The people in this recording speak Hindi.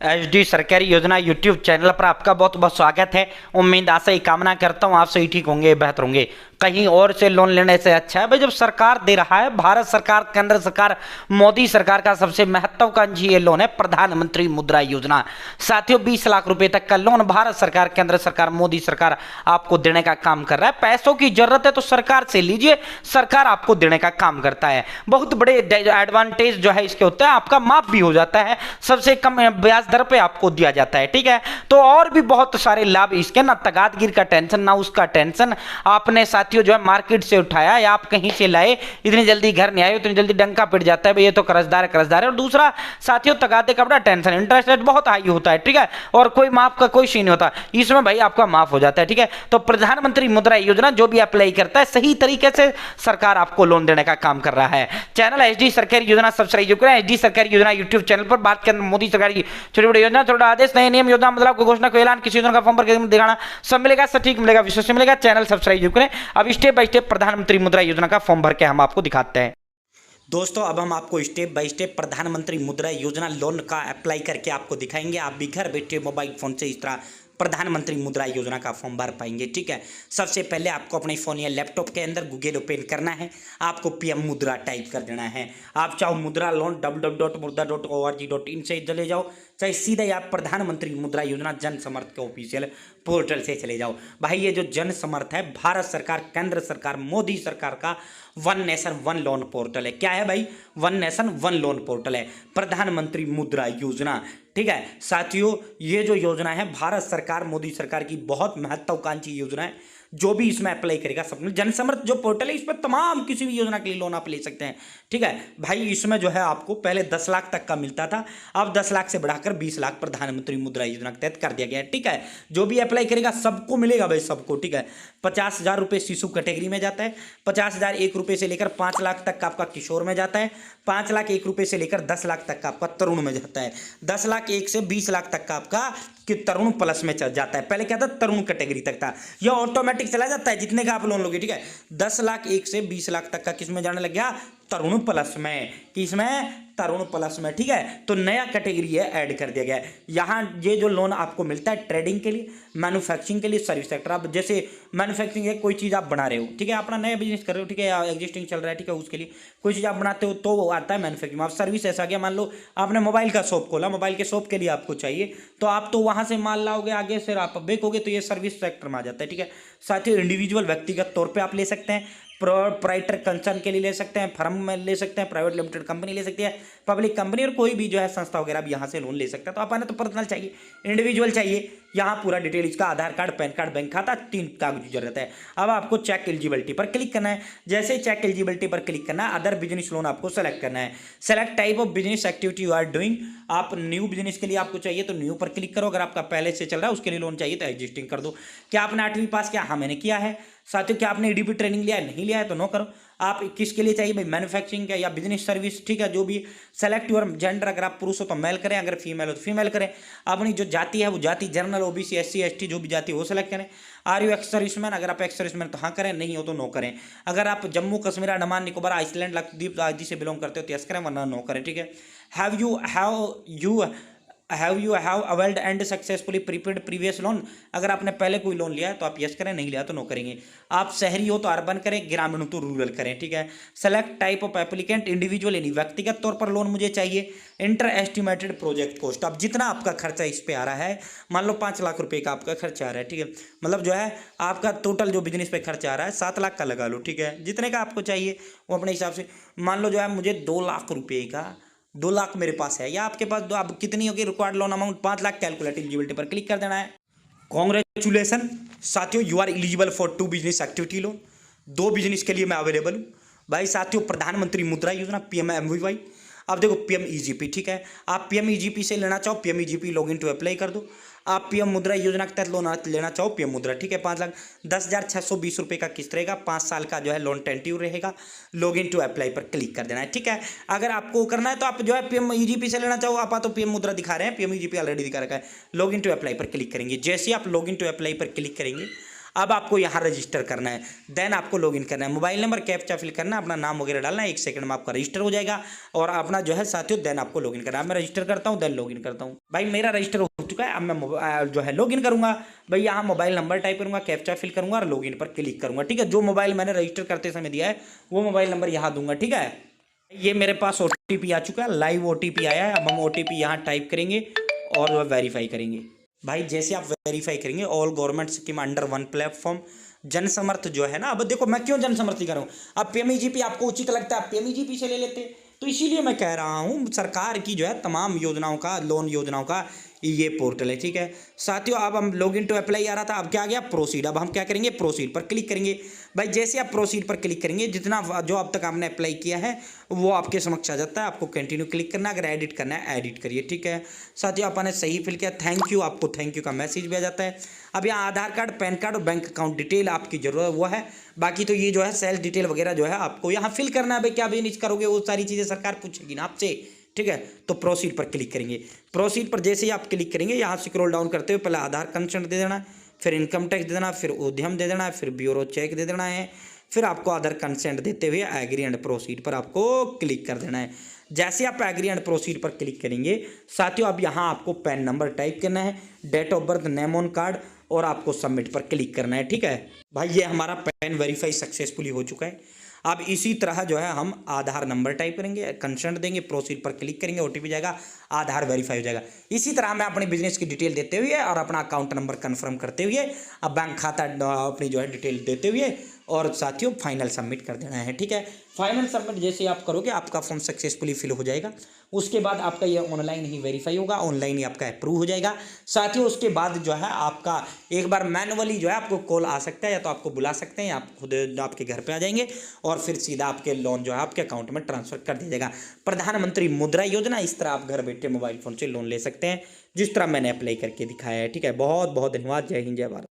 एचडी सरकारी योजना यूट्यूब चैनल पर आपका बहुत बहुत स्वागत है। उम्मीद आशा ही कामना करता हूँ आप सही ठीक होंगे, बेहतर होंगे। कहीं और से लोन लेने से अच्छा है भाई जब सरकार दे रहा है, भारत सरकार, केंद्र सरकार, मोदी सरकार का सबसे महत्वाकांक्षी ये लोन है प्रधानमंत्री मुद्रा योजना। साथियों 20 लाख रुपए तक का लोन भारत सरकार, केंद्र सरकार, मोदी सरकार आपको देने का काम कर रहा है। पैसों की जरूरत है तो सरकार से लीजिए, सरकार आपको देने का काम करता है। बहुत बड़े एडवांटेज जो है इसके होता है, आपका माफ भी हो जाता है, सबसे कम ब्याज दर पे आपको दिया जाता है। ठीक है, तो और भी बहुत सारे लाभ इसके, ना तगादगिर का टेंशन ना उसका टेंशन। आपने साथियों जो है मार्केट से उठाया या आप कहीं से लाए, इतनी जल्दी घर नहीं आए, इतनी जल्दी डंका पिट जाता है भाई ये तो कर्जदार है कर्जदार है। और दूसरा साथियों तगादे का बड़ा टेंशन, इंटरेस्ट रेट बहुत हाई होता है। ठीक है, और कोई माफ का कोई सीन नहीं होता, इसमें भाई आपका माफ हो जाता है। ठीक है, तो प्रधानमंत्री मुद्रा योजना जो भी अप्लाई करता है सही तरीके से सरकार आपको लोन देने का काम कर रहा है। चैनल एचडी सरकारी योजना सब्सक्राइब करें। एचडी सरकारी योजना यूट्यूब चैनल पर बात करें मोदी सरकार की छोटी बड़ी योजना, छोटा आदेश, नए नियम, योजना, मतलब को घोषणा को ऐलान, किसी योजना का फॉर्म पर दिखाना, सब मिलेगा, सटीक मिलेगा, विश्वसनीय मिलेगा। चैनल सब्सक्राइब करें। अब स्टेप बाय स्टेप प्रधानमंत्री मुद्रा योजना का फॉर्म भर के हम आपको दिखाते हैं। दोस्तों अब हम आपको स्टेप बाय स्टेप प्रधानमंत्री मुद्रा योजना लोन का अप्लाई करके आपको दिखाएंगे। आप भी घर बैठे मोबाइल फोन से इस तरह प्रधानमंत्री मुद्रा योजना का फॉर्म भर पाएंगे। ठीक है, सबसे पहले आपको अपने फ़ोन या लैपटॉप के अंदर गूगल ओपन करना है, आपको पीएम मुद्रा टाइप कर देना है। आप चाहो मुद्रा लोन www.mudra.org.in से चले जाओ, चाहे सीधे आप प्रधानमंत्री मुद्रा योजना जन समर्थ के ऑफिशियल पोर्टल से चले जाओ। भाई ये जो जन समर्थ है भारत सरकार, केंद्र सरकार, मोदी सरकार का one nation one loan portal है। क्या है भाई? One nation one loan portal है, प्रधानमंत्री मुद्रा योजना। ठीक है साथियों, ये जो योजना है भारत सरकार, मोदी सरकार की बहुत महत्वाकांक्षी योजना है। जो भी इसमें अप्लाई करेगा सब, जनसमर्थ जो पोर्टल है इसमें तमाम किसी भी योजना के लिए लोन आप ले सकते हैं। ठीक है भाई, इसमें जो है आपको पहले 10 लाख तक का मिलता था, अब 10 लाख से बढ़ाकर 20 लाख प्रधानमंत्री मुद्रा योजना के तहत कर दिया गया है। ठीक है, जो भी अप्लाई करेगा सबको मिलेगा भाई, सबको। ठीक है, 50,000 रुपये शिशु कैटेगरी में जाता है, 50,000 1 रुपये से लेकर 5 लाख तक का आपका किशोर में जाता है, 5 लाख 1 रुपये से लेकर 10 लाख तक का आपका तरुण में जाता है, 10 लाख 1 से 20 लाख तक का आपका कि तरुण प्लस में चल जाता है। पहले क्या था, तरुण कैटेगरी तक था, यह ऑटोमेटिक चला जाता है जितने का आप लोन लोगे। ठीक है, 10 लाख 1 से 20 लाख तक का किस में जाने लग गया, तरुण प्लस में, किसमें, तरुण प्लस में। ठीक है, तो नया कैटेगरी है ऐड कर दिया गया है। यहाँ ये जो लोन आपको मिलता है ट्रेडिंग के लिए, मैन्युफैक्चरिंग के लिए, सर्विस सेक्टर। आप जैसे मैन्युफैक्चरिंग है, कोई चीज़ आप बना रहे हो, ठीक है, अपना नया बिजनेस कर रहे हो, ठीक है, या एग्जिस्टिंग चल रहा है, ठीक है, उसके लिए कोई चीज़ आप बनाते हो तो वो आता है मैन्युफैक्चरिंग। आप सर्विस ऐसा गया, मान लो आपने मोबाइल का शॉप खोला, मोबाइल के शॉप के लिए आपको चाहिए तो आप तो वहाँ से माल लाओगे, आगे से आप बेचोगे, तो ये सर्विस सेक्टर में आ जाता है। ठीक है, साथ ही इंडिविजुअल व्यक्तिगत तौर पर आप ले सकते हैं, प्रोप्राइटर कंसर्न के लिए ले सकते हैं, फर्म में ले सकते हैं, प्राइवेट लिमिटेड कंपनी ले सकती है, पब्लिक कंपनी, और कोई भी जो है संस्था वगैरह भी यहाँ से लोन ले सकता है। तो आपने तो पर्सनल चाहिए, इंडिविजुअल चाहिए, यहाँ पूरा डिटेल इसका आधार कार्ड, पैन कार्ड, बैंक खाता, 3 कागज की जरूरत है। अब आपको चेक एलिजिबिलिटी पर क्लिक करना है। जैसे ही चेक एलिजिबिलिटी पर क्लिक करना है, अदर बिजनेस लोन आपको सेलेक्ट करना है। Select type of business activity you are doing, आप न्यू बिजनेस के लिए आपको चाहिए तो न्यू पर क्लिक करो, अगर आपका पहले से चल रहा है उसके लिए लोन चाहिए तो एग्जिस्टिंग कर दो। क्या आपने 8वीं पास किया? हाँ मैंने किया है। साथियों क्या आपने ईडीपी ट्रेनिंग लिया है? नहीं लिया है तो नो करो। आप किसके लिए चाहिए भाई? मैन्युफैक्चरिंग का या बिजनेस सर्विस। ठीक है, जो भी सेलेक्ट योर जेंडर, अगर आप पुरुष हो तो मेल करें, अगर फीमेल हो तो फीमेल करें। अपनी जो जाति है वो जाति, जनरल, ओबीसी, एससी, एसटी जो भी जाति है वो सेलेक्ट करें। Are you ex serviceman? अगर आप एक्स सर्विसमैन तो हाँ करें, नहीं हो तो नो करें। अगर आप जम्मू कश्मीर, अंडमान निकोबार, आइसलैंड, लक्षद्वीप आदि से बिलोंग करते हो तो यस करें, वरना नो करें। ठीक है, have you availed and successfully prepaid previous loan? अगर आपने पहले कोई लोन लिया है तो आप यस करें, नहीं लिया तो नो करेंगे। आप शहरी हो तो अर्बन करें, ग्रामीण हो तो रूरल करें। ठीक है, select type of applicant, individual यानी व्यक्तिगत तौर पर लोन मुझे चाहिए। इंटर एस्टिमेटेड प्रोजेक्ट कॉस्ट, अब जितना आपका खर्चा इस पे आ रहा है, मान लो 5 लाख रुपए का आपका खर्चा आ रहा है। ठीक है, मतलब जो है आपका टोटल जो बिजनेस पे खर्चा आ रहा है 7 लाख का लगा लो। ठीक है, जितने का आपको चाहिए वो अपने हिसाब से, मान लो जो है मुझे 2 लाख रुपए का, 2 लाख मेरे पास है, या आपके पास दो, अब कितनी होगी required loan amount? 5 lakh. Calculate eligibility पर क्लिक कर देना है। कॉन्ग्रेचुलेसन साथियों, you are eligible for 2 business activity loan. 2 business के लिए मैं अवेलेबल हूँ भाई। साथियों प्रधानमंत्री मुद्रा योजना PMMVY, अब देखो PMEGP। ठीक है, आप PMEGP से लेना चाहो PMEGP लॉगिन टू अप्लाई कर दो। आप पीएम मुद्रा योजना के तहत लोन लेना चाहो पीएम मुद्रा। ठीक है, 5,10,620 रुपये का किस्त रहेगा, 5 साल का जो है लोन टेंटिव रहेगा। लॉगिन टू अप्लाई पर क्लिक कर देना है। ठीक है, अगर आपको करना है तो आप जो है PMEGP से लेना चाहो, आप तो पीएम मुद्रा दिखा रहे हैं, PMEGP ऑलरेडी दिखा रखा है। लॉगिन टू अप्लाई पर क्लिक करेंगे। जैसे आप लॉगिन टू अप्लाई पर क्लिक करेंगे अब आपको यहाँ रजिस्टर करना है, देन आपको लॉगिन करना है, मोबाइल नंबर कैप्चा फिल करना है, अपना नाम वगैरह डालना है, 1 सेकंड में आपका रजिस्टर हो जाएगा और अपना जो है साथियों देन आपको लॉगिन करना है। मैं रजिस्टर करता हूँ देन लॉगिन करता हूँ। भाई मेरा रजिस्टर हो चुका है, अब मैं जो है लॉगिन करूंगा। भाई यहाँ मोबाइल नंबर टाइप करूंगा, कैप्चा फिल करूंगा और लॉगिन पर क्लिक करूंगा। ठीक है, जो मोबाइल मैंने रजिस्टर करते समय दिया है वो मोबाइल नंबर यहाँ दूंगा। ठीक है, ये मेरे पास OTP आ चुका है, लाइव OTP आया है। अब हम OTP यहाँ टाइप करेंगे और वेरीफाई करेंगे। भाई जैसे आप वेरीफाई करेंगे all government scheme under one platform जन समर्थ जो है ना, अब देखो मैं क्यों जन समर्थ कर रहा हूँ, अब PMEGP आपको उचित लगता है PMEGP से ले लेते, तो इसीलिए मैं कह रहा हूँ सरकार की जो है तमाम योजनाओं का, लोन योजनाओं का ये पोर्टल है। ठीक है साथियों, अब हम लॉगिन टू अप्लाई आ रहा था, अब क्या आ गया प्रोसीड। अब हम क्या करेंगे, प्रोसीड पर क्लिक करेंगे। भाई जैसे आप प्रोसीड पर क्लिक करेंगे जितना जो अब तक आपने अप्लाई किया है वो आपके समक्ष आ जाता है। आपको कंटिन्यू क्लिक करना है, अगर एडिट करना है एडिट करिए। ठीक है साथियों, आपने सही फिल किया, थैंक यू, आपको थैंक यू का मैसेज भी आ जाता है। अब यहाँ आधार कार्ड, पैन कार्ड और बैंक अकाउंट डिटेल आपकी जरूरत वो है, बाकी तो ये जो है सेल्फ डिटेल वगैरह जो है आपको यहाँ फिल करना है। भाई क्या बिजनेस करोगे वो सारी चीज़ें सरकार पूछेगी ना आपसे। ठीक है, तो प्रोसीड पर क्लिक करेंगे। प्रोसीड पर जैसे ही आप क्लिक करेंगे यहाँ स्क्रॉल डाउन करते हुए पहले आधार कंसेंट दे देना, फिर इनकम टैक्स दे देना, फिर उद्यम दे देना है, फिर ब्यूरो चेक दे देना है, फिर आपको अदर कंसेंट देते हुए एग्री एंड प्रोसीड पर आपको क्लिक कर देना है। जैसे आप एग्री एंड प्रोसीड पर क्लिक करेंगे साथियों, अब यहाँ आपको पैन नंबर टाइप करना है, date of birth, name on card और आपको सबमिट पर क्लिक करना है। ठीक है भाई, ये हमारा पैन वेरीफाई सक्सेसफुली हो चुका है। अब इसी तरह जो है हम आधार नंबर टाइप करेंगे, कंसेंट देंगे, प्रोसीड पर क्लिक करेंगे, OTP जाएगा, आधार वेरीफाई हो जाएगा। इसी तरह मैं अपने बिजनेस की डिटेल देते हुए और अपना अकाउंट नंबर कंफर्म करते हुए, अब बैंक खाता अपनी जो है डिटेल देते हुए और साथियों फाइनल सबमिट कर देना है। ठीक है, फाइनल सबमिट जैसे आप करोगे आपका फॉर्म सक्सेसफुली फिल हो जाएगा। उसके बाद आपका ये ऑनलाइन ही वेरीफाई होगा, ऑनलाइन ही आपका अप्रूव हो जाएगा। साथियों उसके बाद जो है आपका एक बार मैनुअली जो है आपको कॉल आ सकता है, या तो आपको बुला सकते हैं या आप खुद आपके घर पे आ जाएंगे और फिर सीधा आपके लोन जो है आपके अकाउंट में ट्रांसफर कर दिया जाएगा। प्रधानमंत्री मुद्रा योजना, इस तरह आप घर बैठे मोबाइल फोन से लोन ले सकते हैं जिस तरह मैंने अप्लाई करके दिखाया है। ठीक है, बहुत बहुत धन्यवाद। जय हिंद, जय भारत।